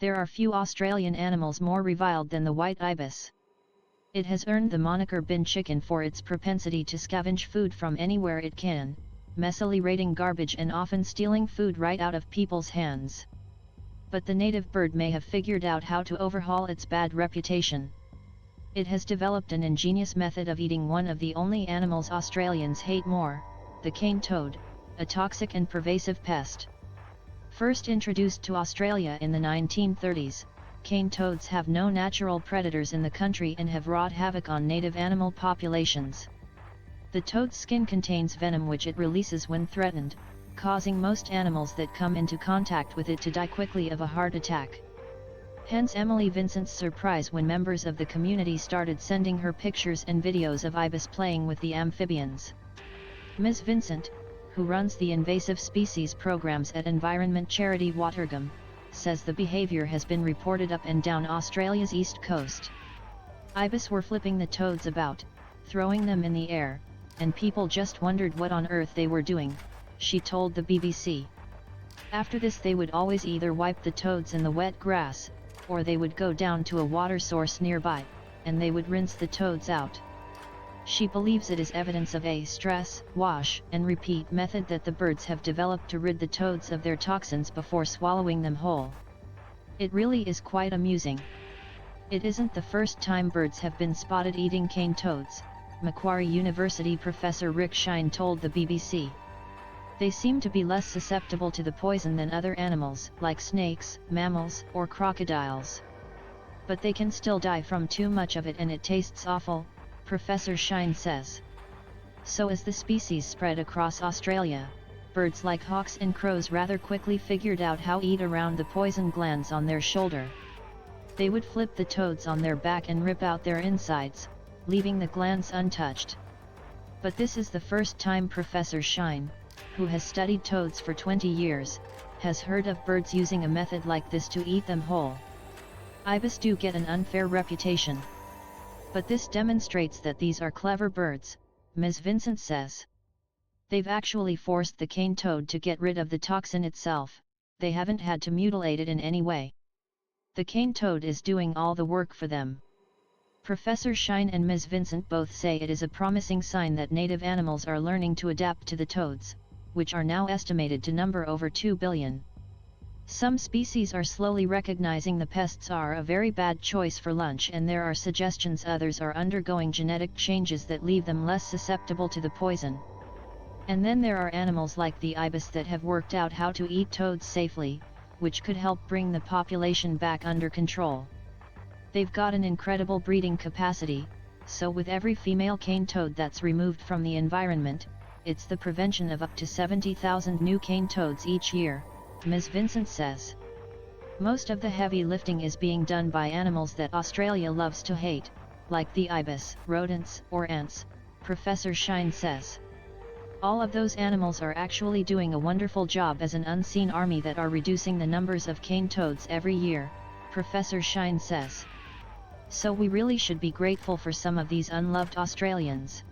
There are few Australian animals more reviled than the white ibis. It has earned the moniker bin chicken for its propensity to scavenge food from anywhere it can, messily raiding garbage and often stealing food right out of people's hands. But the native bird may have figured out how to overhaul its bad reputation. It has developed an ingenious method of eating one of the only animals Australians hate more, the cane toad, a toxic and pervasive pest. First introduced to Australia in the 1930s, cane toads have no natural predators in the country and have wrought havoc on native animal populations. The toad's skin contains venom which it releases when threatened, causing most animals that come into contact with it to die quickly of a heart attack. Hence Emily Vincent's surprise when members of the community started sending her pictures and videos of ibis playing with the amphibians. Ms. Vincent, who runs the invasive species programs at environment charity Watergum, says the behavior has been reported up and down Australia's east coast. Ibis were flipping the toads about, throwing them in the air, and people just wondered what on earth they were doing, she told the BBC. After this they would always either wipe the toads in the wet grass, or they would go down to a water source nearby, and they would rinse the toads out. She believes it is evidence of a stress, wash, and repeat method that the birds have developed to rid the toads of their toxins before swallowing them whole. It really is quite amusing. It isn't the first time birds have been spotted eating cane toads, Macquarie University professor Rick Shine told the BBC. They seem to be less susceptible to the poison than other animals, like snakes, mammals, or crocodiles. But they can still die from too much of it and it tastes awful, Professor Shine says. So as the species spread across Australia, birds like hawks and crows rather quickly figured out how to eat around the poison glands on their shoulder. They would flip the toads on their back and rip out their insides, leaving the glands untouched. But this is the first time Professor Shine, who has studied toads for 20 years, has heard of birds using a method like this to eat them whole. Ibis do get an unfair reputation. But this demonstrates that these are clever birds, Ms. Vincent says. They've actually forced the cane toad to get rid of the toxin itself, they haven't had to mutilate it in any way. The cane toad is doing all the work for them. Professor Shine and Ms. Vincent both say it is a promising sign that native animals are learning to adapt to the toads, which are now estimated to number over 2 billion. Some species are slowly recognizing the pests are a very bad choice for lunch, and there are suggestions others are undergoing genetic changes that leave them less susceptible to the poison. And then there are animals like the ibis that have worked out how to eat toads safely, which could help bring the population back under control. They've got an incredible breeding capacity, so with every female cane toad that's removed from the environment, it's the prevention of up to 70,000 new cane toads each year, Ms. Vincent says. Most of the heavy lifting is being done by animals that Australia loves to hate, like the ibis, rodents, or ants, Professor Shine says. All of those animals are actually doing a wonderful job as an unseen army that are reducing the numbers of cane toads every year, Professor Shine says. So we really should be grateful for some of these unloved Australians.